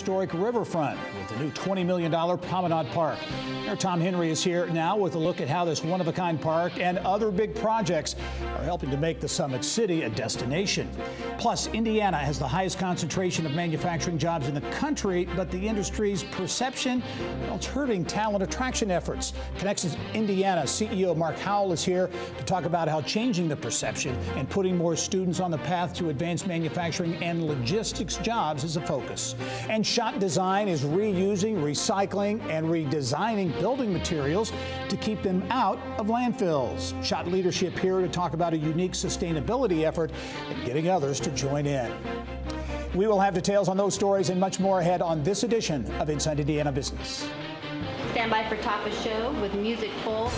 historic riverfront with the new $20 million Promenade Park. Mayor Tom Henry is here now with a look at how this one-of-a-kind park and other big projects are helping to make the Summit City a destination. Plus, Indiana has the highest concentration of manufacturing jobs in the country, but the industry's perception, well, it's hurting talent attraction efforts. Connections Indiana CEO Mark Howell is here to talk about how changing the perception and putting more students on the path to advanced manufacturing and logistics jobs is a focus. And Schott Design is reusing, recycling, and redesigning building materials to keep them out of landfills. Schott leadership here to talk about a unique sustainability effort and getting others to join in. We will have details on those stories and much more ahead on this edition of Inside Indiana Business. Stand by for top of show with music full.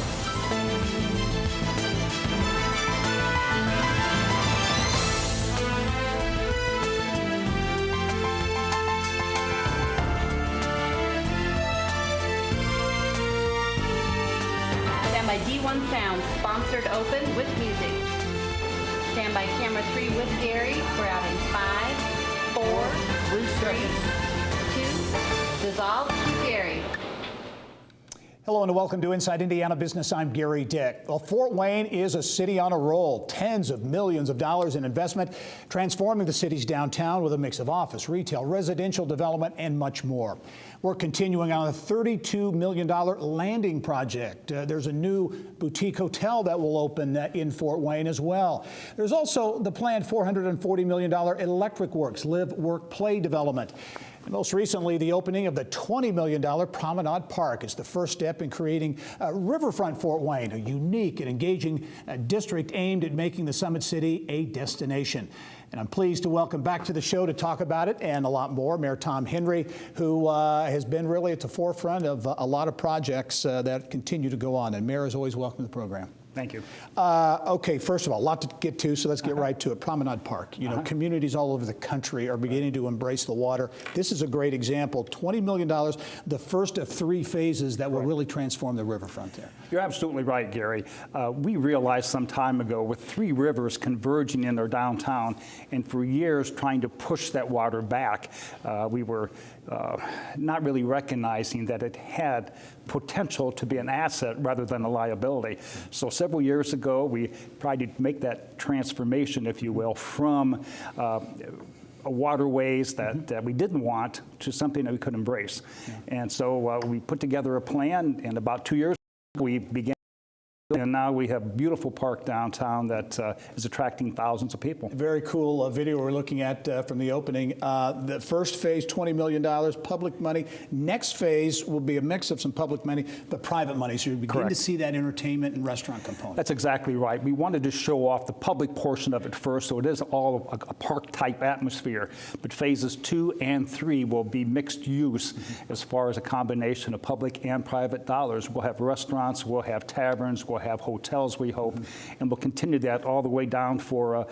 Stand by D1 Sound, sponsored open with music. Stand by camera 3 with Gary. We're out in 5, 4, 3, 2, dissolve to Gary. Hello and welcome to Inside Indiana Business. I'm Gary Dick. Well, Fort Wayne is a city on a roll. Tens of millions of dollars in investment, transforming the city's downtown with a mix of office, retail, residential development, and much more. We're continuing on a $32 million landing project. There's a new boutique hotel that will open in Fort Wayne as well. There's also the planned $440 million Electric Works Live, Work, Play development. And most recently, the opening of the $20 million Promenade Park is the first step in creating Riverfront Fort Wayne, a unique and engaging district aimed at making the Summit City a destination. And I'm pleased to welcome back to the show to talk about it and a lot more, Mayor Tom Henry, who has been really at the forefront of a lot of projects that continue to go on. And Mayor is always welcome to the program. Thank you. Okay, first of all, a lot to get to, so let's get right to it. Promenade Park. You know, communities all over the country are beginning to embrace the water. This is a great example. $20 million, the first of 3 phases that will really transform the riverfront there. You're absolutely right, Gary. We realized some time ago with 3 rivers converging in our downtown, and for years trying to push that water back, we were not really recognizing that it had potential to be an asset rather than a liability. So several years ago, we tried to make that transformation, if you will, from waterways that we didn't want to something that we could embrace. Yeah. And so we put together a plan, and about 2 years ago, we began. And now we have a beautiful park downtown that is attracting thousands of people. Very cool video we're looking at from the opening. The first phase, $20 million, public money. Next phase will be a mix of some public money, but private money. So you begin to see that entertainment and restaurant component. That's exactly right. We wanted to show off the public portion of it first, so it is all a park-type atmosphere. But phases 2 and 3 will be mixed use as far as a combination of public and private dollars. We'll have restaurants, we'll have taverns, we'll have hotels, we hope, and we'll continue that all the way down for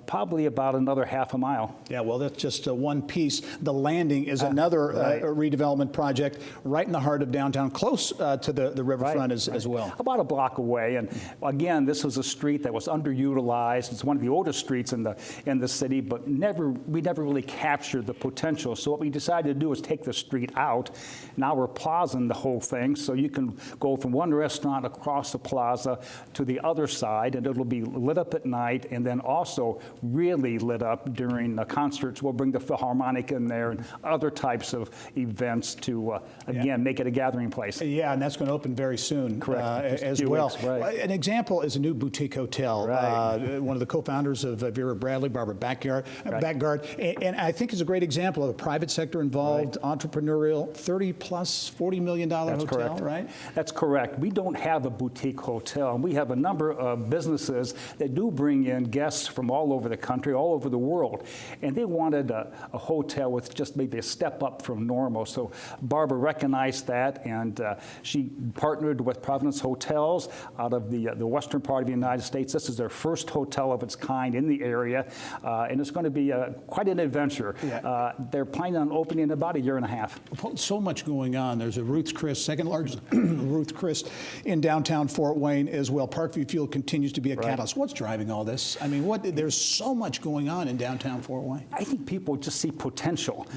probably about another half a mile. Yeah, well, that's just one piece. The landing is another redevelopment project right in the heart of downtown, close to the riverfront as well. About a block away, and again, this was a street that was underutilized. It's one of the oldest streets in the city, but we never really captured the potential. So what we decided to do is take the street out. Now we're plazaing the whole thing, so you can go from one restaurant across the plaza to the other side, and it'll be lit up at night, and then also really lit up during the concerts. We'll bring the Philharmonic in there and other types of events to, again, make it a gathering place. Yeah, and that's going to open very soon. Correct. As well. Weeks, right. An example is a new boutique hotel. Right. One of the co-founders of Vera Bradley, Barbara Backguard, and I think is a great example of a private sector involved, entrepreneurial, $30 plus $40 million hotel, correct. Right? That's correct. We don't have a boutique hotel. We have a number of businesses that do bring in guests from all over the country, all over the world, and they wanted a hotel with just maybe a step up from normal. So Barbara recognized that, and she partnered with Providence Hotels out of the western part of the United States. This is their first hotel of its kind in the area, and it's going to be quite an adventure. Yeah. They're planning on opening in about a year and a half. So much going on. There's a Ruth's Chris, second largest Ruth's Chris in downtown Fort Wayne as well. Parkview Fuel continues to be a catalyst. What's driving all this? I mean, there's so much going on in downtown Fort Wayne. I think people just see potential.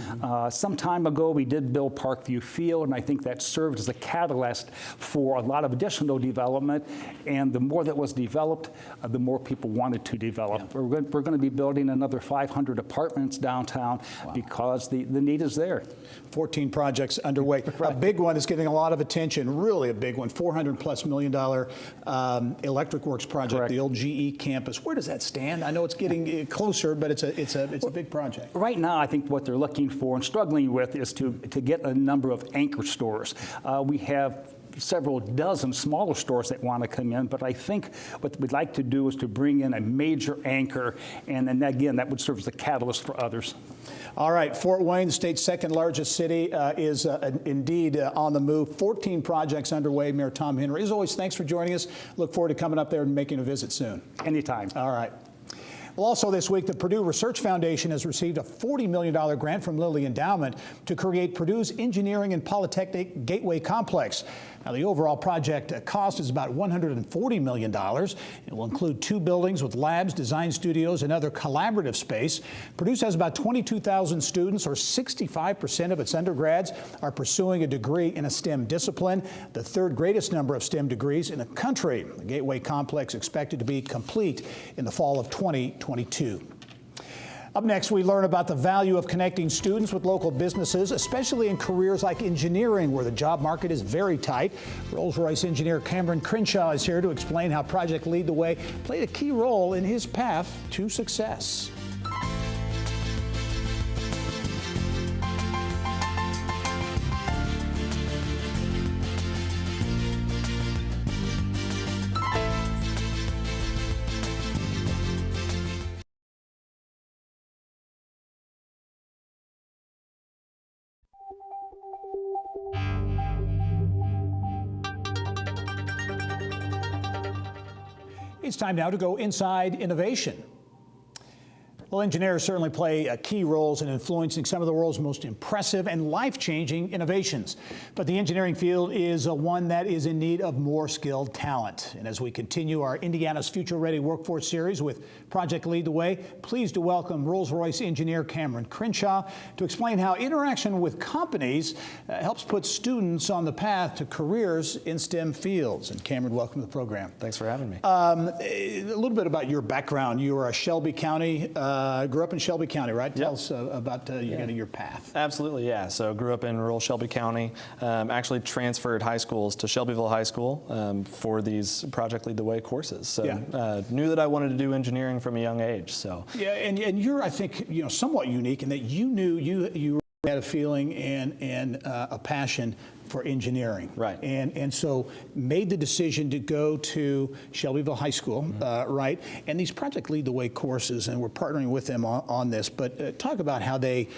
Some time ago, we did build Parkview Field, and I think that served as a catalyst for a lot of additional development. And the more that was developed, the more people wanted to develop. Yeah. We're going to be building another 500 apartments downtown because the need is there. 14 projects underway. A big one is getting a lot of attention, really a big one, $400+ million Electric Works project, Correct. the old GE campus. Where does that stand? I know it's getting closer, but it's a big project. Right now, I think what they're looking for and struggling with is to get a number of anchor stores. We have several dozen smaller stores that want to come in, but I think what we'd like to do is to bring in a major anchor, and then again, that would serve as a catalyst for others. All right, Fort Wayne, the state's second largest city, is indeed on the move. 14 projects underway. Mayor Tom Henry, as always, thanks for joining us. Look forward to coming up there and making a visit soon. Anytime. All right. Well, also this week, the Purdue Research Foundation has received a $40 million grant from Lilly Endowment to create Purdue's Engineering and Polytechnic Gateway Complex. Now, the overall project cost is about $140 million. It will include 2 buildings with labs, design studios, and other collaborative space. Purdue has about 22,000 students, or 65% of its undergrads are pursuing a degree in a STEM discipline, the 3rd greatest number of STEM degrees in the country. The Gateway Complex expected to be complete in the fall of 2022. Up next, we learn about the value of connecting students with local businesses, especially in careers like engineering, where the job market is very tight. Rolls-Royce engineer Cameron Crenshaw is here to explain how Project Lead the Way played a key role in his path to success. It's time now to go inside innovation. Well, engineers certainly play key roles in influencing some of the world's most impressive and life-changing innovations. But the engineering field is one that is in need of more skilled talent. And as we continue our Indiana's Future Ready Workforce series with Project Lead the Way, pleased to welcome Rolls-Royce engineer Cameron Crenshaw to explain how interaction with companies helps put students on the path to careers in STEM fields. And Cameron, welcome to the program. Thanks for having me. A little bit about your background. You were a Shelby County. Grew up in Shelby County, right? Tell us about your path. Absolutely, yeah. So grew up in rural Shelby County. Actually transferred high schools to Shelbyville High School for these Project Lead the Way courses. So knew that I wanted to do engineering from a young age. So yeah, and you're, I think, somewhat unique in that you knew you had a feeling and a passion for engineering. Right. And so made the decision to go to Shelbyville High School, right? And these Project Lead the Way courses, and we're partnering with them on this, but talk about how they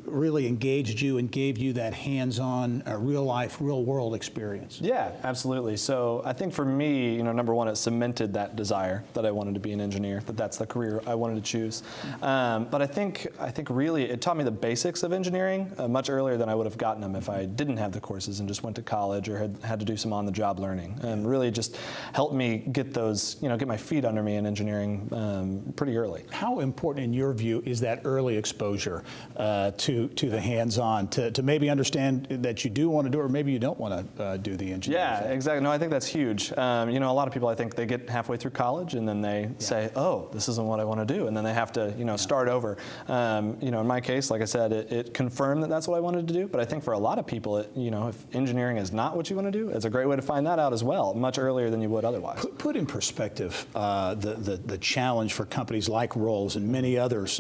really engaged you and gave you that hands-on, real life, real world experience. yeah, absolutely. So I think for me, number one, it cemented that desire that I wanted to be an engineer, that's the career I wanted to choose. But I think really it taught me the basics of engineering much earlier than I would have gotten them if I didn't have the courses and just went to college or had to do some on-the-job learning, and really just helped me get those, get my feet under me in engineering pretty early. How important, in your view, is that early exposure to the hands-on, to maybe understand that you do want to do it, or maybe you don't want to do the engineering? Yeah, exactly. No, I think that's huge. A lot of people, I think they get halfway through college and then they say, oh, this isn't what I want to do, and then they have to, start over. In my case, like I said, it confirmed that that's what I wanted to do. But I think for a lot of people, if engineering is not what you want to do, it's a great way to find that out as well, much earlier than you would otherwise. Put in perspective the challenge for companies like Rolls and many others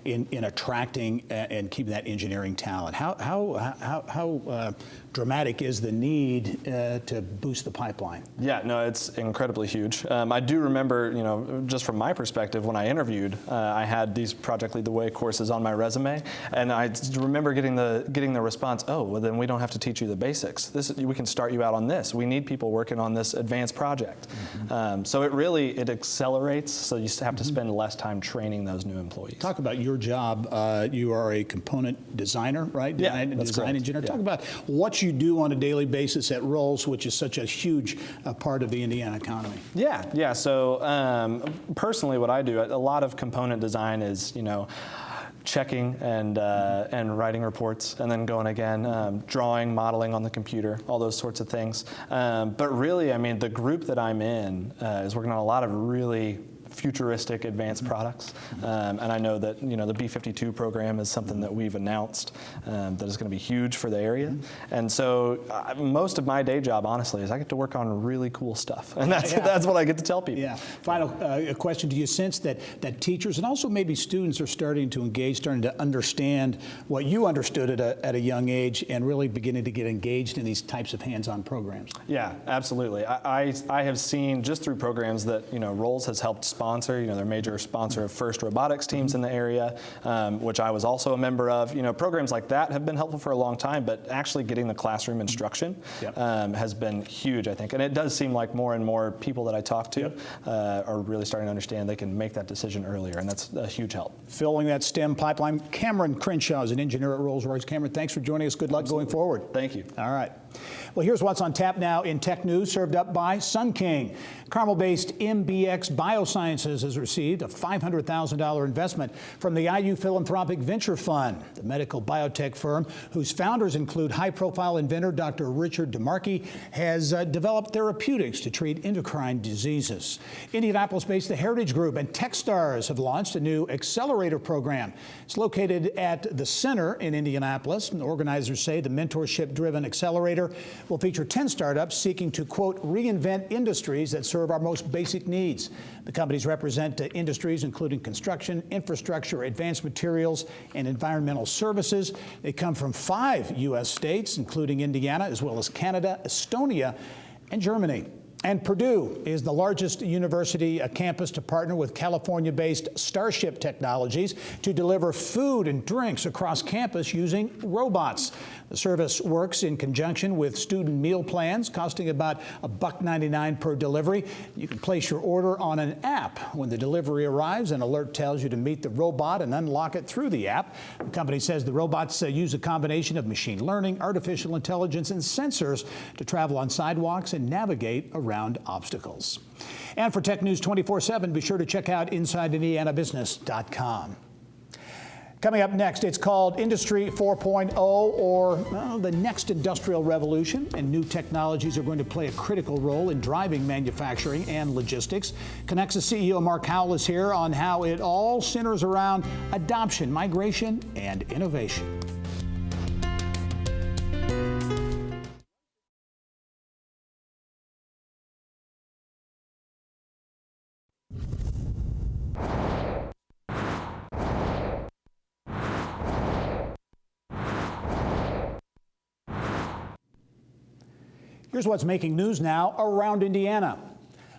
in attracting and keeping that engineering talent. How dramatic is the need to boost the pipeline? Yeah, no, it's incredibly huge. I do remember, just from my perspective, when I interviewed, I had these Project Lead the Way courses on my resume, and I remember getting the response, oh, well then we don't have to teach you the basics. We can start you out on this. We need people working on this advanced project. So it accelerates, so you have to spend less time training those new employees. Talk about your job. You are are a component designer, right? Yeah, that's design correct. engineer. Yeah. Talk about what you do on a daily basis at Rolls, which is such a huge part of the Indiana economy. Yeah. So personally, what I do, a lot of component design is, checking and writing reports, and then going again, drawing, modeling on the computer, all those sorts of things. But really, I mean, the group that I'm in is working on a lot of really futuristic advanced products. And I know that, the B-52 program is something that we've announced that is going to be huge for the area. And so most of my day job, honestly, is I get to work on really cool stuff. And that's what I get to tell people. Yeah. Final question. Do you sense that teachers and also maybe students are starting to engage, starting to understand what you understood at a young age and really beginning to get engaged in these types of hands-on programs? Yeah, absolutely. I have seen just through programs that, Rolls has helped sponsor, their major sponsor of FIRST robotics teams in the area, which I was also a member of. Programs like that have been helpful for a long time, but actually getting the classroom instruction has been huge, I think. And it does seem like more and more people that I talk to are really starting to understand they can make that decision earlier, and that's a huge help. Filling that STEM pipeline. Cameron Crenshaw is an engineer at Rolls-Royce. Cameron, thanks for joining us. Good luck going forward. Thank you. All right. Well, here's what's on tap now in tech news, served up by Sun King. Carmel-based MBX Biosciences has received a $500,000 investment from the IU Philanthropic Venture Fund, the medical biotech firm whose founders include high-profile inventor Dr. Richard DeMarchi, has developed therapeutics to treat endocrine diseases. Indianapolis-based The Heritage Group and Techstars have launched a new accelerator program. It's located at the center in Indianapolis. The organizers say the mentorship-driven accelerator will feature 10 startups seeking to, quote, reinvent industries that serve our most basic needs. The companies represent industries including construction, infrastructure, advanced materials, and environmental services. They come from 5 U.S. states, including Indiana, as well as Canada, Estonia, and Germany. And Purdue is the largest university campus to partner with California-based Starship Technologies to deliver food and drinks across campus using robots. The service works in conjunction with student meal plans, costing about $1.99 per delivery. You can place your order on an app. When the delivery arrives, an alert tells you to meet the robot and unlock it through the app. The company says the robots use a combination of machine learning, artificial intelligence, and sensors to travel on sidewalks and navigate around obstacles. And for Tech News 24/7, be sure to check out InsideIndianaBusiness.com. Coming up next, it's called Industry 4.0, or the next industrial revolution, and new technologies are going to play a critical role in driving manufacturing and logistics. Connexus CEO Mark Howell is here on how it all centers around adoption, migration, and innovation. Here's what's making news now around Indiana.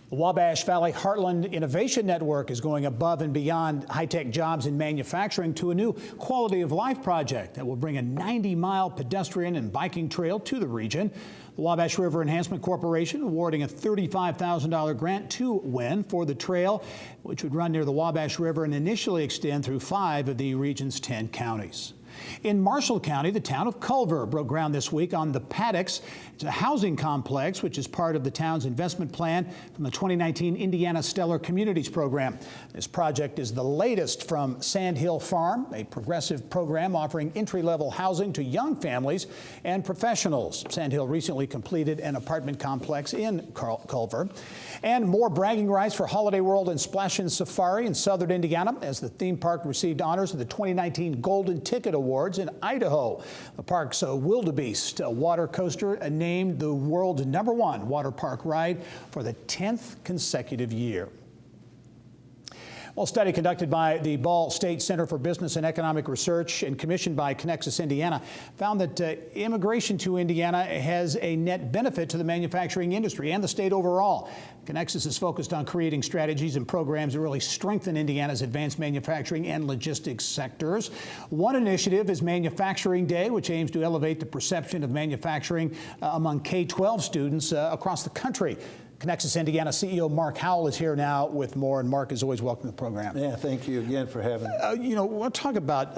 The Wabash Valley Heartland Innovation Network is going above and beyond high-tech jobs in manufacturing to a new quality of life project that will bring a 90-mile pedestrian and biking trail to the region. The Wabash River Enhancement Corporation awarding a $35,000 grant to WIN for the trail, which would run near the Wabash River and initially extend through 5 of the region's 10 counties. In Marshall County, the town of Culver broke ground this week on the Paddocks. It's a housing complex which is part of the town's investment plan from the 2019 Indiana Stellar Communities Program. This project is the latest from Sand Hill Farm, a progressive program offering entry-level housing to young families and professionals. Sand Hill recently completed an apartment complex in Culver. And more bragging rights for Holiday World and Splashin' Safari in southern Indiana as the theme park received honors of the 2019 Golden Ticket Awards in Idaho. The park's Wildebeest water coaster named the world's #1 water park ride for the 10th consecutive year. Well, a study conducted by the Ball State Center for Business and Economic Research and commissioned by Connexus Indiana found that immigration to Indiana has a net benefit to the manufacturing industry and the state overall. Connexus is focused on creating strategies and programs that really strengthen Indiana's advanced manufacturing and logistics sectors. One initiative is Manufacturing Day, which aims to elevate the perception of manufacturing among K-12 students across the country. Connexus Indiana CEO Mark Howell is here now with more. And Mark, as always, welcome to the program. Yeah, thank you again for having me. We'll talk about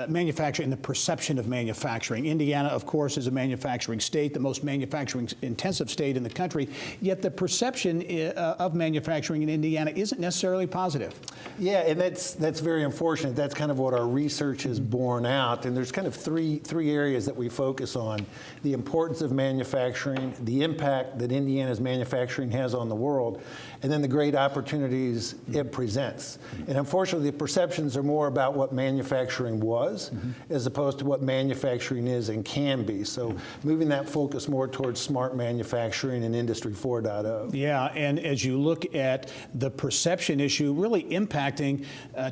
manufacturing and the perception of manufacturing. Indiana, of course, is a manufacturing state, the most manufacturing intensive state in the country, yet the perception of manufacturing in Indiana isn't necessarily positive. Yeah, and that's very unfortunate. That's kind of what our research has borne out, and there's kind of three areas that we focus on: the importance of manufacturing, the impact that Indiana's manufacturing has on the world, and then the great opportunities it presents. And unfortunately, the perceptions are more about what manufacturing was as opposed to what manufacturing is and can be. So moving that focus more towards smart manufacturing and Industry 4.0. Yeah, and as you look at the perception issue really impacting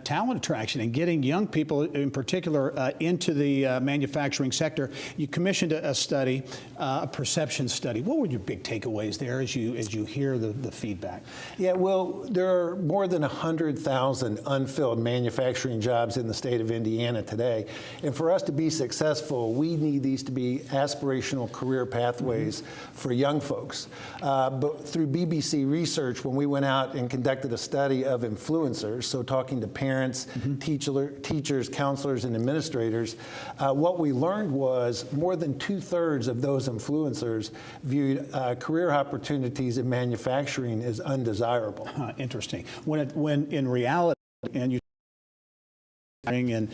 talent attraction and getting young people in particular into the manufacturing sector, you commissioned a study, a perception study. What were your big takeaways there as you hear the feedback? Yeah, well, there are more than 100,000 unfilled manufacturing jobs in the state of Indiana today. And for us to be successful, we need these to be aspirational career pathways for young folks. But through BBC research, when we went out and conducted a study of influencers, so talking to parents, teachers, counselors, and administrators, what we learned was more than 2/3 of those influencers viewed career opportunities in manufacturing as undesirable. Interesting. When in reality, and you and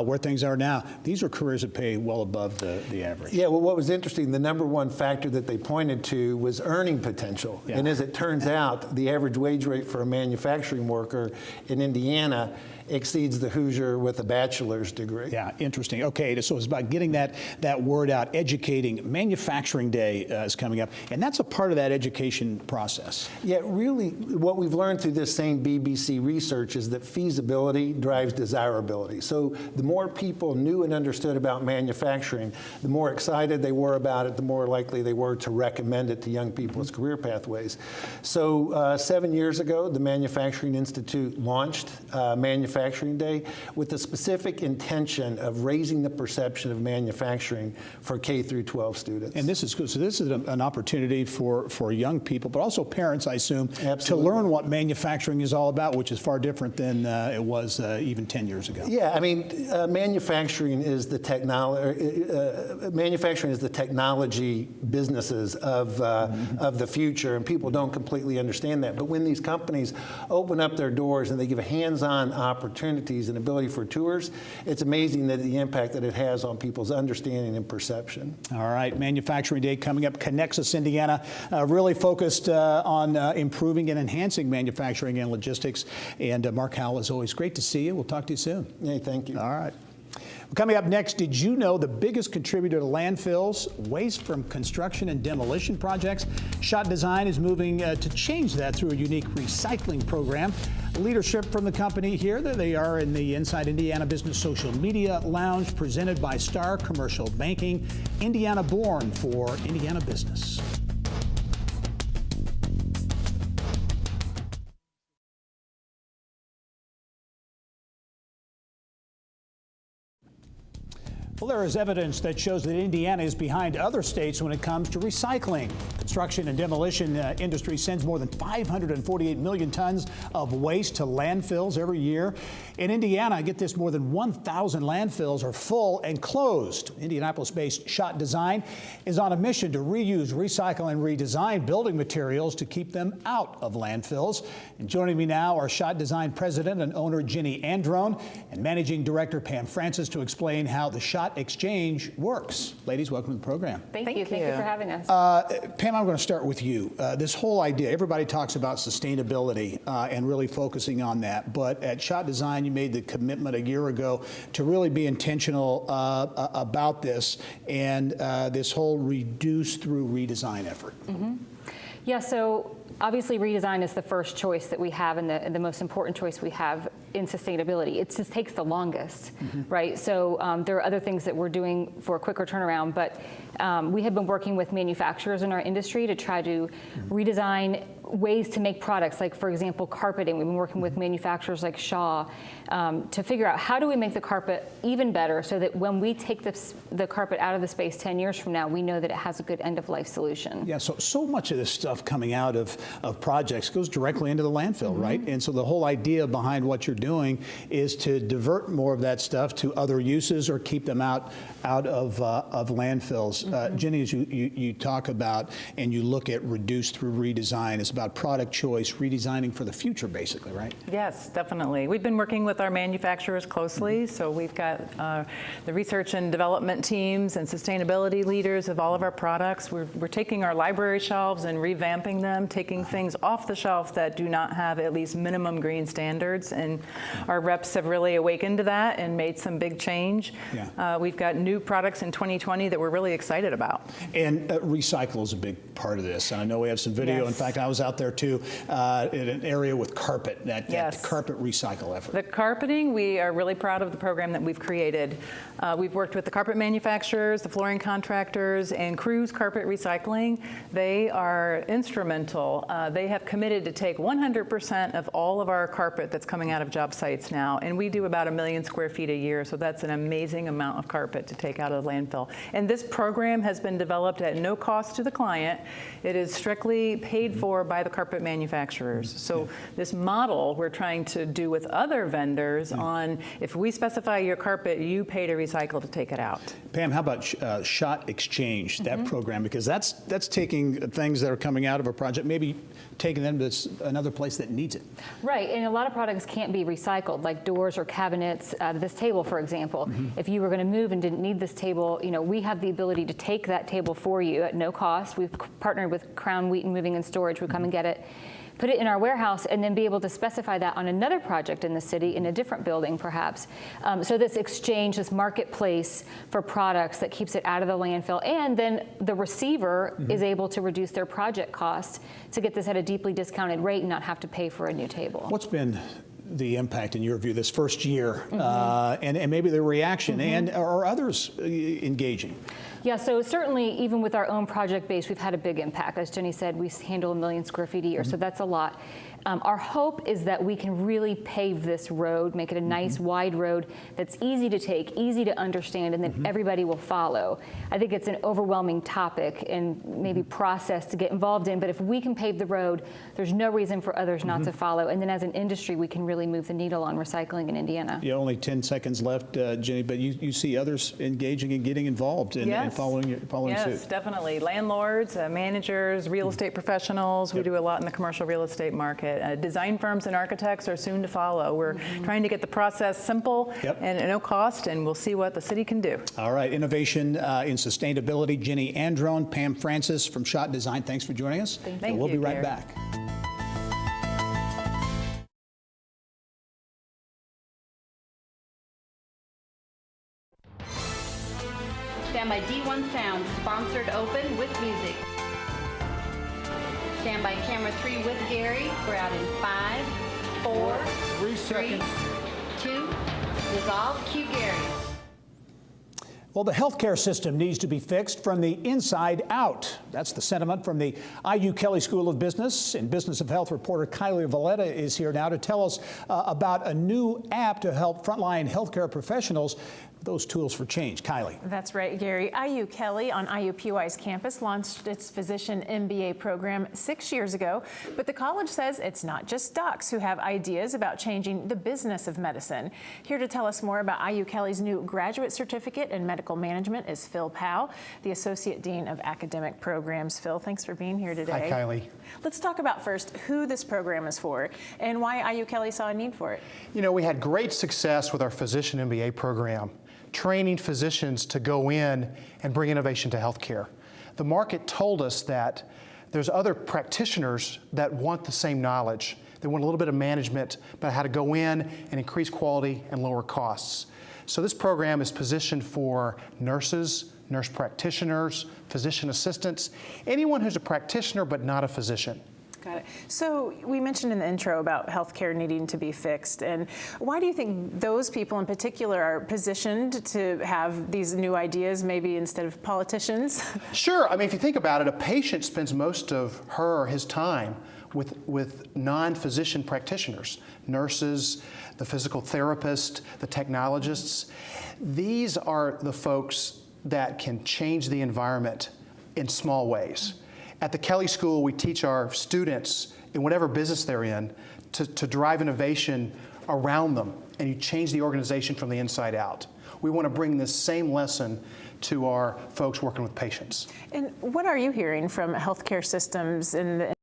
where things are now, these are careers that pay well above the average. Yeah, well, what was interesting, the number one factor that they pointed to was earning potential. Yeah. And as it turns out, the average wage rate for a manufacturing worker in Indiana exceeds the Hoosier with a bachelor's degree. Yeah, interesting. Okay, so it's about getting that word out, educating. Manufacturing Day is coming up, and that's a part of that education process. Yeah, really, what we've learned through this same BBC research is that feasibility drives desirability. So the more people knew and understood about manufacturing, the more excited they were about it, the more likely they were to recommend it to young people as career pathways. So 7 years ago, the Manufacturing Institute launched Manufacturing Day with the specific intention of raising the perception of manufacturing for K through 12 students. And this is good. So this is an opportunity for young people, but also parents, I assume, Absolutely. to learn what manufacturing is all about, which is far different than it was even 10 years ago. Yeah, I mean, manufacturing is the technology businesses of the future, and people don't completely understand that. But when these companies open up their doors and they give a hands-on opportunities and ability for tours, it's amazing that the impact that it has on people's understanding and perception. All right, Manufacturing Day coming up. Connects Us Indiana, really focused on improving and enhancing manufacturing and logistics. And Mark Howell, as always, great to see you. We'll talk to you soon. Hey, thank you. All right. Coming up next, did you know the biggest contributor to landfills, waste from construction and demolition projects? Schott Design is moving to change that through a unique recycling program. Leadership from the company here, they are in the Inside Indiana Business Social Media Lounge, presented by Star Commercial Banking, Indiana born for Indiana business. Well, there is evidence that shows that Indiana is behind other states when it comes to recycling. Construction and demolition industry sends more than 548 million tons of waste to landfills every year. In Indiana, get this, more than 1,000 landfills are full and closed. Indianapolis-based Schott Design is on a mission to reuse, recycle, and redesign building materials to keep them out of landfills. And joining me now are Schott Design president and owner Ginny Androne and managing director Pam Francis to explain how the Schott exchange works. Ladies, welcome to the program. Thank you for having us. Pam, I'm going to start with you. This whole idea, everybody talks about sustainability and really focusing on that. But at Schott Design, you made the commitment a year ago to really be intentional about this and this whole reduce through redesign effort. Mm-hmm. Yeah, so obviously redesign is the first choice that we have and the most important choice we have in sustainability. It just takes the longest, right? So there are other things that we're doing for a quicker turnaround, but we have been working with manufacturers in our industry to try to redesign ways to make products, like for example, carpeting. We've been working with manufacturers like Shaw to figure out how do we make the carpet even better so that when we take the carpet out of the space 10 years from now, we know that it has a good end-of-life solution. Yeah, so much of this stuff coming out of projects goes directly into the landfill, right? And so the whole idea behind what you're doing is to divert more of that stuff to other uses or keep them out of landfills. Jenny, as you talk about and you look at reduce through redesign, it's about product choice, redesigning for the future, basically, right? Yes, definitely. We've been working with our manufacturers closely, so we've got the research and development teams and sustainability leaders of all of our products. We're taking our library shelves and revamping them, taking things off the shelf that do not have at least minimum green standards, and our reps have really awakened to that and made some big change. Yeah. We've got new products in 2020 that we're really excited about. And recycle is a big part of this. And I know we have some video. Yes. In fact, I was out there too in an area with carpet, that Yes. carpet recycle effort. The carpeting, we are really proud of the program that we've created. We've worked with the carpet manufacturers, the flooring contractors, and Cruz Carpet Recycling. They are instrumental. They have committed to take 100% of all of our carpet that's coming out of job sites now, and we do about 1 million square feet a year, so that's an amazing amount of carpet to take out of the landfill. And this program has been developed at no cost to the client. It is strictly paid for by the carpet manufacturers. So this model we're trying to do with other vendors on, if we specify your carpet, you pay to recycle to take it out. Pam, how about Schott Exchange, that program? Because that's taking things that are coming out of a project, maybe taking them to another place that needs it. Right, and a lot of products can't be recycled, like doors or cabinets. This table, for example, if you were going to move and didn't need this table, we have the ability to take that table for you at no cost. We've partnered with Crown Wheaton Moving and Storage. We come and get it, put it in our warehouse, and then be able to specify that on another project in the city, in a different building perhaps. So this exchange, this marketplace for products that keeps it out of the landfill, and then the receiver is able to reduce their project costs to get this at a deeply discounted rate and not have to pay for a new table. What's been the impact, in your view, this first year, and maybe the reaction, and are others engaging? Yeah, so certainly even with our own project base, we've had a big impact. As Jenny said, we handle 1 million square feet a year, so that's a lot. Our hope is that we can really pave this road, make it a nice wide road that's easy to take, easy to understand, and then everybody will follow. I think it's an overwhelming topic and maybe process to get involved in, but if we can pave the road, there's no reason for others not to follow. And then as an industry, we can really move the needle on recycling in Indiana. Yeah, only 10 seconds left, Jenny, but you see others engaging and getting involved and following Yes, suit. definitely. Landlords, managers, real estate professionals. We do a lot in the commercial real estate market. Design firms and architects are soon to follow. We're trying to get the process simple and at no cost, and we'll see what the city can do. All right, innovation in sustainability. Jenny Androne, Pam Francis from Schott Design, thanks for joining us. Thank and we'll you, be right Gary. back. Stand by D1 Sound, sponsored open with music. Stand by camera 3 with Gary. We're out in 5, 4, 3, 2, dissolve, cue Gary. Well, the healthcare system needs to be fixed from the inside out. That's the sentiment from the IU Kelley School of Business. And Business of Health reporter Kylie Valletta is here now to tell us about a new app to help frontline healthcare professionals those tools for change. Kylie. That's right, Gary. IU Kelley on IUPUI's campus launched its physician MBA program 6 years ago, but the college says it's not just docs who have ideas about changing the business of medicine. Here to tell us more about IU Kelley's new graduate certificate in medical management is Phil Powell, the Associate Dean of Academic Programs. Phil, thanks for being here today. Hi, Kylie. Let's talk about first who this program is for and why IU Kelley saw a need for it. You know, we had great success with our physician MBA program, training physicians to go in and bring innovation to healthcare. The market told us that there's other practitioners that want the same knowledge. They want a little bit of management about how to go in and increase quality and lower costs. So this program is positioned for nurses, nurse practitioners, physician assistants, anyone who's a practitioner but not a physician. Got it. So we mentioned in the intro about healthcare needing to be fixed, and why do you think those people in particular are positioned to have these new ideas maybe instead of politicians? Sure, I mean, if you think about it, a patient spends most of her or his time with non-physician practitioners, nurses, the physical therapist, the technologists. These are the folks that can change the environment in small ways. At the Kelly School, we teach our students in whatever business they're in to drive innovation around them, and you change the organization from the inside out. We want to bring this same lesson to our folks working with patients. And what are you hearing from healthcare systems in the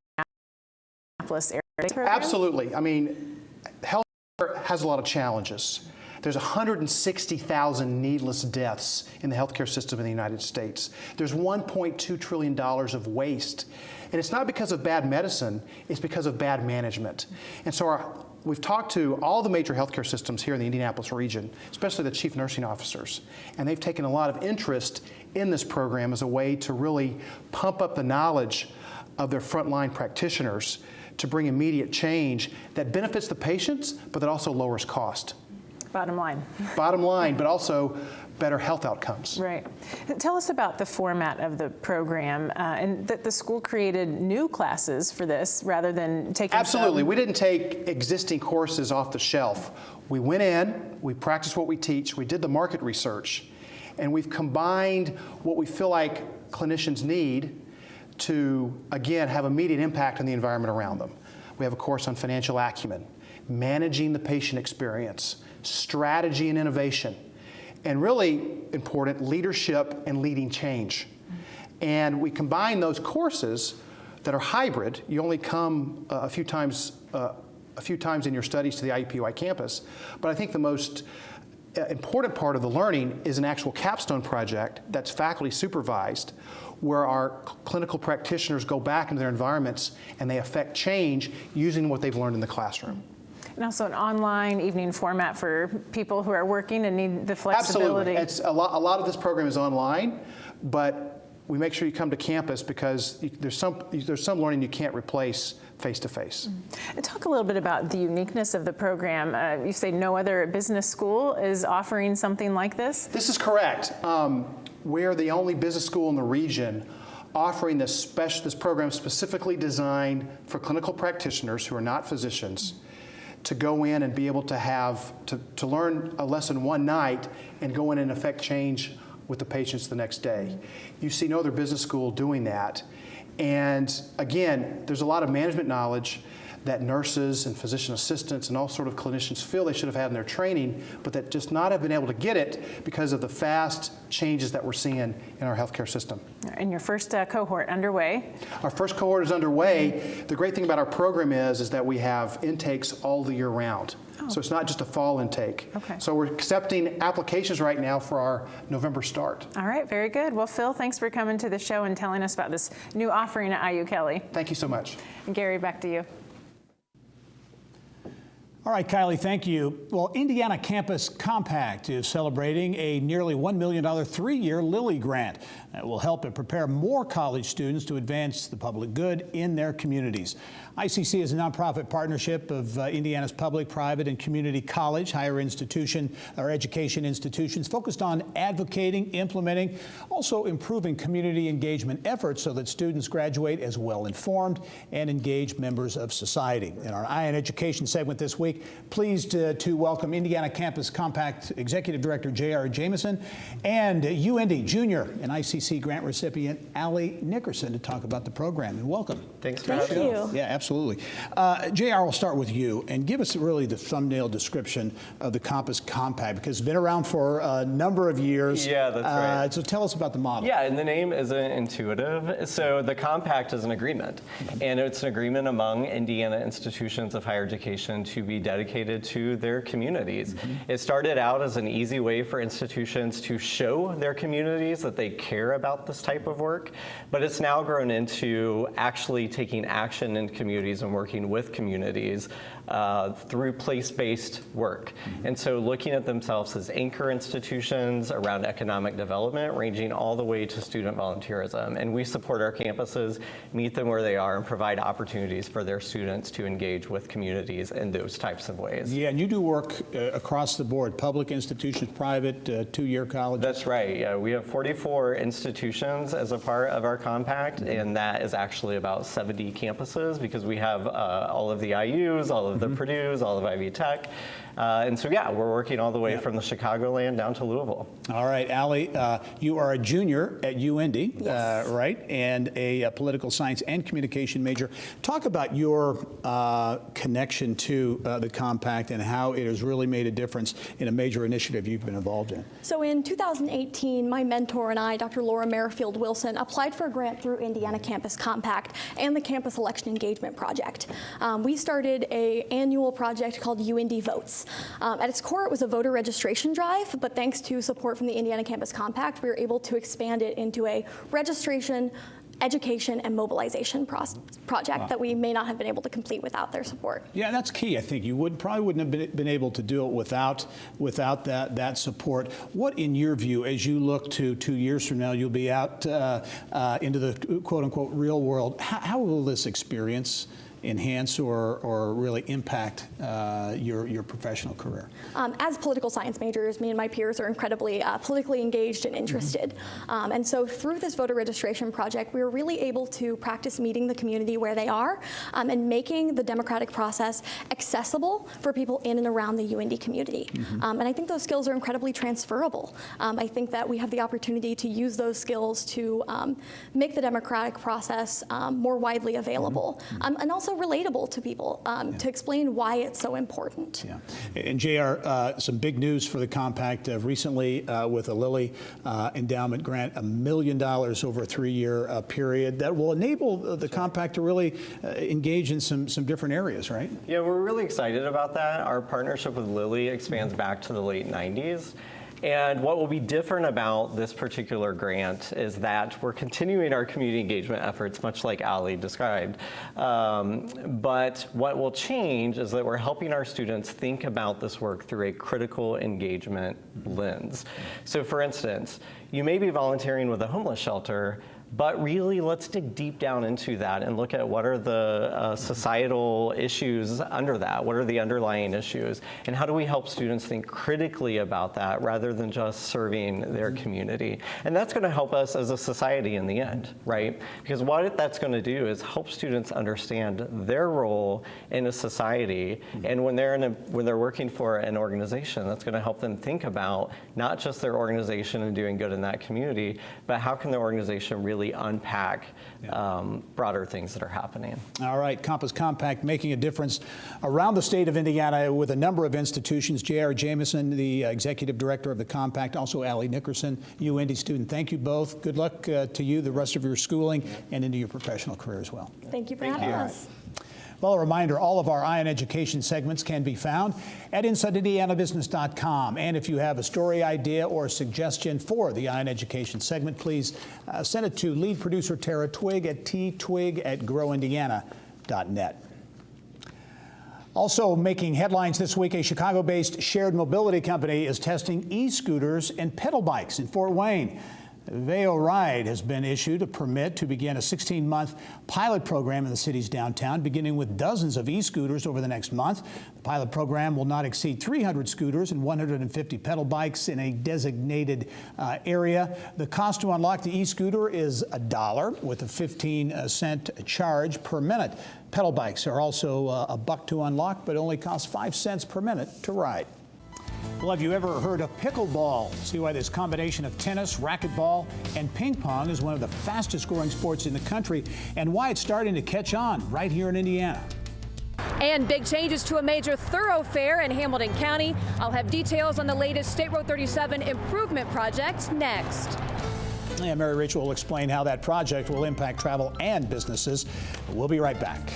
Indianapolis area? Absolutely. I mean, healthcare has a lot of challenges. There's 160,000 needless deaths in the healthcare system in the United States. There's $1.2 trillion of waste. And it's not because of bad medicine, it's because of bad management. And so we've talked to all the major healthcare systems here in the Indianapolis region, especially the chief nursing officers, and they've taken a lot of interest in this program as a way to really pump up the knowledge of their frontline practitioners to bring immediate change that benefits the patients, but that also lowers cost. Bottom line. Bottom line, but also better health outcomes. Right. Tell us about the format of the program and that the school created new classes for this rather than taking Absolutely. some. We didn't take existing courses off the shelf. We went in, we practiced what we teach, we did the market research, and we've combined what we feel like clinicians need to, again, have immediate impact on the environment around them. We have a course on financial acumen, managing the patient experience, strategy and innovation, and really important, leadership and leading change. And we combine those courses that are hybrid. You only come a few times in your studies to the IUPUI campus, but I think the most important part of the learning is an actual capstone project that's faculty supervised, where our clinical practitioners go back into their environments and they affect change using what they've learned in the classroom. And also an online evening format for people who are working and need the flexibility. Absolutely. It's a lot of this program is online, but we make sure you come to campus because there's some learning you can't replace face-to-face. And talk a little bit about the uniqueness of the program. You say no other business school is offering something like this? This is correct. We're the only business school in the region offering this program specifically designed for clinical practitioners who are not physicians to go in and be able to learn a lesson one night and go in and affect change with the patients the next day. You see no other business school doing that. And again, there's a lot of management knowledge that nurses and physician assistants and all sort of clinicians feel they should have had in their training, but that just not have been able to get it because of the fast changes that we're seeing in our healthcare system. And your first cohort underway. Our first cohort is underway. The great thing about our program is that we have intakes all the year round. Oh. So it's not just a fall intake. Okay. So we're accepting applications right now for our November start. All right, very good. Well, Phil, thanks for coming to the show and telling us about this new offering at IU Kelly. Thank you so much. And Gary, back to you. All right, Kylie, thank you. Well, Indiana Campus Compact is celebrating a nearly $1 million 3-year Lilly grant that will help and prepare more college students to advance the public good in their communities. ICC is a nonprofit partnership of Indiana's public, private, and community college, higher institution, or education institutions focused on advocating, implementing, also improving community engagement efforts so that students graduate as well-informed and engaged members of society. In our Eye on Education segment this week, pleased to welcome Indiana Campus Compact Executive Director J.R. Jameson and UIndy Junior and ICC grant recipient Allie Nickerson to talk about the program. And welcome. Thanks for having us. Yeah, absolutely. J.R., we'll start with you and give us really the thumbnail description of the Campus Compact because it's been around for a number of years. Yeah, that's right. So tell us about the model. Yeah, and the name isn't intuitive. So the compact is an agreement, and it's an agreement among Indiana institutions of higher education to be dedicated to their communities. It started out as an easy way for institutions to show their communities that they care about this type of work, but it's now grown into actually taking action in communities and working with communities through place-based work. And so looking at themselves as anchor institutions around economic development, ranging all the way to student volunteerism. And we support our campuses, meet them where they are, and provide opportunities for their students to engage with communities in those types types of ways. Yeah, and you do work across the board, public institutions, private, two-year colleges. That's right. Yeah, we have 44 institutions as a part of our compact, and that is actually about 70 campuses because we have all of the IUs, all of the Purdue's, all of Ivy Tech. And so, yeah, we're working all the way from the Chicagoland down to Louisville. All right, Allie, you are a junior at UIndy, right? And a political science and communication major. Talk about your connection to the compact and how it has really made a difference in a major initiative you've been involved in. So in 2018, my mentor and I, Dr. Laura Merrifield Wilson, applied for a grant through Indiana Campus Compact and the Campus Election Engagement Project. We started an annual project called UIndy Votes. At its core, it was a voter registration drive, but thanks to support from the Indiana Campus Compact, we were able to expand it into a registration, education, and mobilization project that we may not have been able to complete without their support. Yeah, that's key. I think you probably wouldn't have been able to do it without that support. What, in your view, as you look to 2 years from now, you'll be out into the quote-unquote real world. How will this experience enhance or really impact your professional career? As political science majors, me and my peers are incredibly politically engaged and interested. And so through this voter registration project, we were really able to practice meeting the community where they are and making the democratic process accessible for people in and around the UIndy community. And I think those skills are incredibly transferable. I think that we have the opportunity to use those skills to make the democratic process more widely available and also relatable to people to explain why it's so important. Yeah. And JR, some big news for the compact recently with a Lilly endowment grant, $1 million over a 3-year period that will enable the compact to really engage in some different areas, right? Yeah, we're really excited about that. Our partnership with Lilly expands back to the late 90s. And what will be different about this particular grant is that we're continuing our community engagement efforts, much like Ali described. But what will change is that we're helping our students think about this work through a critical engagement lens. So for instance, you may be volunteering with a homeless shelter, but really, let's dig deep down into that and look at what are the societal issues under that? What are the underlying issues? And how do we help students think critically about that rather than just serving their community? And that's going to help us as a society in the end, right? Because what that's going to do is help students understand their role in a society. And when they're working for an organization, that's going to help them think about not just their organization and doing good in that community, but how can their organization really unpack broader things that are happening. All right, Campus Compact making a difference around the state of Indiana with a number of institutions. J.R. Jameson, the executive director of the Compact, also Allie Nickerson, UIndy student. Thank you both. Good luck to you, the rest of your schooling, and into your professional career as well. Thank you for having us. Well, a reminder, all of our Ion Education segments can be found at InsideIndianaBusiness.com. And if you have a story idea or a suggestion for the Ion Education segment, please send it to lead producer Tara Twig at ttwig@growindiana.net. Also making headlines this week, a Chicago-based shared mobility company is testing e-scooters and pedal bikes in Fort Wayne. Vail Ride has been issued a permit to begin a 16-month pilot program in the city's downtown, beginning with dozens of e-scooters over the next month. The pilot program will not exceed 300 scooters and 150 pedal bikes in a designated area. The cost to unlock the e-scooter is $1 with a 15-cent charge per minute. Pedal bikes are also $1 to unlock, but only cost 5 cents per minute to ride. Well, have you ever heard of pickleball? See why this combination of tennis, racquetball, and ping pong is one of the fastest growing sports in the country and why it's starting to catch on right here in Indiana. And big changes to a major thoroughfare in Hamilton County. I'll have details on the latest State Road 37 improvement project next. Yeah, Mary Rachel will explain how that project will impact travel and businesses. We'll be right back.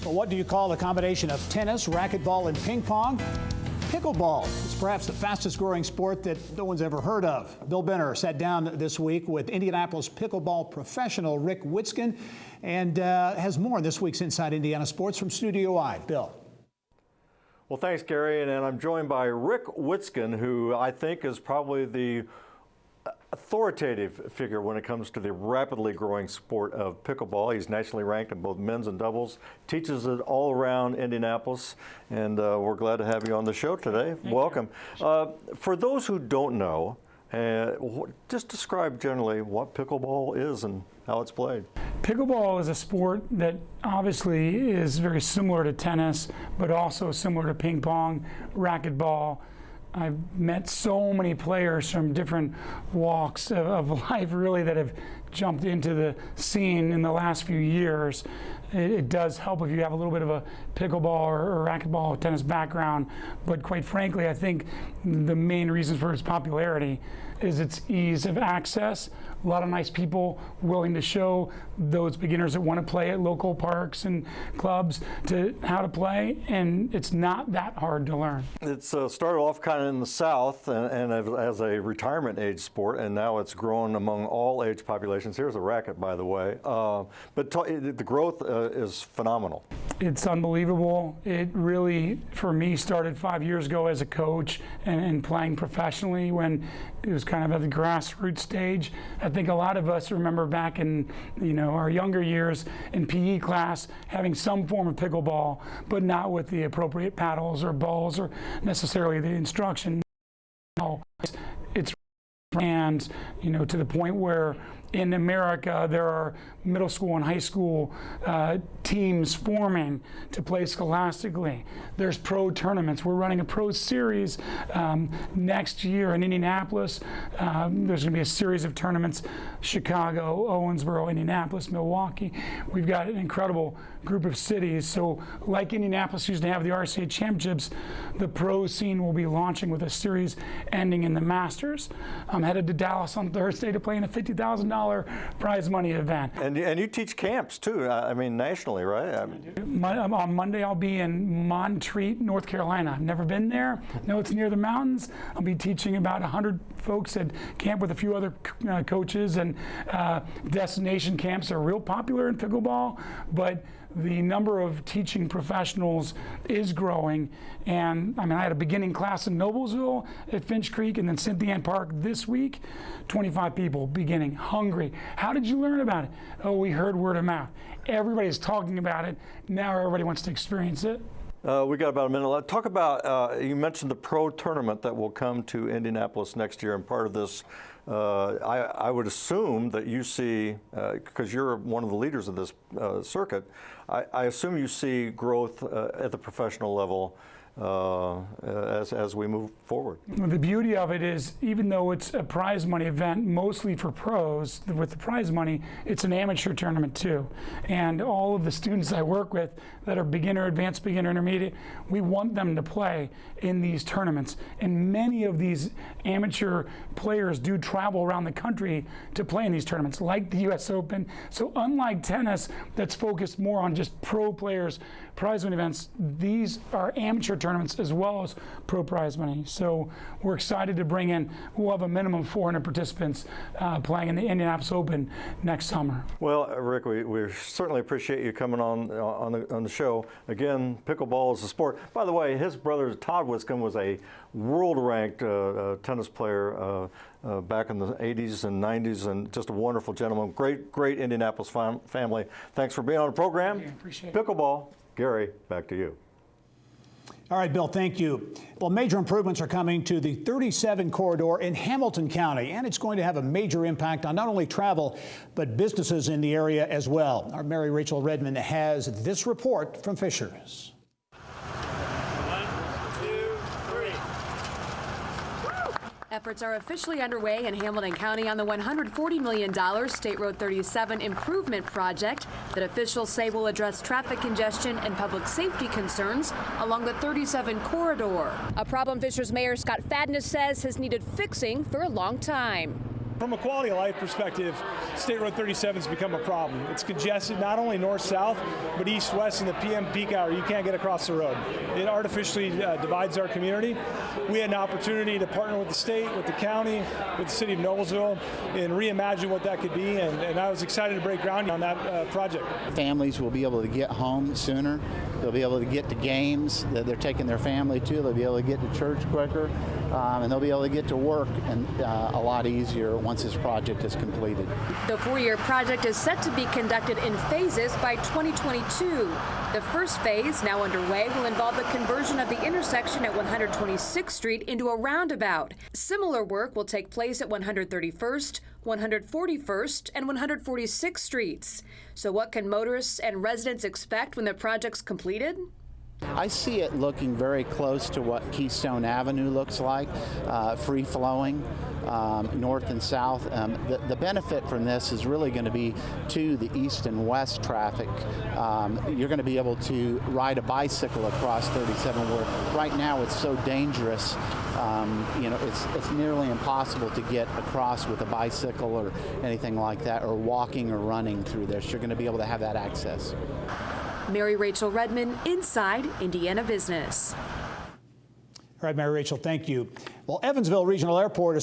Well, what do you call the combination of tennis, racquetball, and ping pong? pickleball. It's perhaps the fastest growing sport that no one's ever heard of. Bill Benner sat down this week with Indianapolis pickleball professional Rick Witzkin and has more on this week's Inside Indiana Sports from Studio I. Bill. Well, thanks, Gary, and I'm joined by Rick Witzkin, who I think is probably the authoritative figure when it comes to the rapidly growing sport of pickleball. He's nationally ranked in both men's and doubles, teaches it all around Indianapolis, and we're glad to have you on the show today. Welcome. For those who don't know, just describe generally what pickleball is and how it's played. Pickleball is a sport that obviously is very similar to tennis, but also similar to ping pong, racquetball. I've met so many players from different walks of life really that have jumped into the scene in the last few years. It does help if you have a little bit of a pickleball or racquetball or tennis background, but quite frankly, I think the main reason for its popularity is its ease of access. A lot of nice people willing to show those beginners that want to play at local parks and clubs to how to play, and it's not that hard to learn. It's started off kind of in the South and as a retirement age sport, and now it's grown among all age populations. Here's a racket, by the way. But the growth is phenomenal. It's unbelievable. It really, for me, started 5 years ago as a coach and playing professionally when it was kind of at the grassroots stage. I think a lot of us remember back in our younger years in PE class having some form of pickleball, but not with the appropriate paddles or balls or necessarily the instruction. It's and to the point where in America there are middle school and high school teams forming to play scholastically. There's pro tournaments. We're running a pro series next year in Indianapolis. There's going to be a series of tournaments: Chicago, Owensboro, Indianapolis, Milwaukee. We've got an incredible group of cities. So like Indianapolis used to have the RCA championships, the pro scene will be launching with a series ending in the Masters. I'm headed to Dallas on Thursday to play in a $50,000 prize money event. And you teach camps too, I mean nationally, right? On Monday I'll be in Montreat, North Carolina. I've never been there. No, it's near the mountains. I'll be teaching about 100 folks at camp with a few other coaches, and destination camps are real popular in pickleball, but the number of teaching professionals is growing. And I had a beginning class in Noblesville at Finch Creek and then Cynthia Park this week. 25 people beginning, hungry. How did you learn about it? Oh, we heard word of mouth. Everybody's talking about it. Now everybody wants to experience it. We got about a minute left. Talk about, you mentioned the pro tournament that will come to Indianapolis next year, and part of this, I would assume that you see, because you're one of the leaders of this circuit, I assume you see growth at the professional level as we move forward. The beauty of it is, even though it's a prize money event mostly for pros, with the prize money, it's an amateur tournament too. And all of the students I work with that are beginner, advanced beginner, intermediate, we want them to play in these tournaments. And many of these amateur players do travel around the country to play in these tournaments, like the US Open. So unlike tennis, that's focused more on just pro players, prize money events, these are amateur tournaments as well as pro prize money. So we're excited to bring in, we'll have a minimum of 400 participants playing in the Indianapolis Open next summer. Well, Rick, we certainly appreciate you coming on the show. Again, pickleball is a sport. By the way, his brother Todd Witzkin was a world-ranked tennis player back in the 80s and 90s, and just a wonderful gentleman. Great Indianapolis family. Thanks for being on the program. Appreciate it. Pickleball. Gary, back to you. All right, Bill, thank you. Well, major improvements are coming to the 37 corridor in Hamilton County, and it's going to have a major impact on not only travel, but businesses in the area as well. Our Mary Rachel Redmond has this report from Fishers. Efforts are officially underway in Hamilton County on the $140 million State Road 37 improvement project that officials say will address traffic congestion and public safety concerns along the 37 corridor. A problem Fishers Mayor Scott Design says has needed fixing for a long time. From a quality of life perspective, State Road 37 has become a problem. It's congested not only north-south, but east-west in the PM peak hour. You can't get across the road. It artificially divides our community. We had an opportunity to partner with the state, with the county, with the city of Noblesville, and reimagine what that could be, and I was excited to break ground on that project. Families will be able to get home sooner. They'll be able to get to games that they're taking their family to. They'll be able to get to church quicker, and they'll be able to get to work and a lot easier once this project is completed. The 4-year project is set to be conducted in phases by 2022. The first phase, now underway, will involve the conversion of the intersection at 126th Street into a roundabout. Similar work will take place at 131st, 141st, and 146th Streets. So what can motorists and residents expect when the project's completed? I see it looking very close to what Keystone Avenue looks like, free-flowing, north and south. The benefit from this is really going to be to the east and west traffic. You're going to be able to ride a bicycle across 37, where right now it's so dangerous. It's nearly impossible to get across with a bicycle or anything like that, or walking or running through this. You're going to be able to have that access. Mary Rachel Redmond, Inside Indiana Business. All right, Mary Rachel, thank you. Well, Evansville Regional Airport is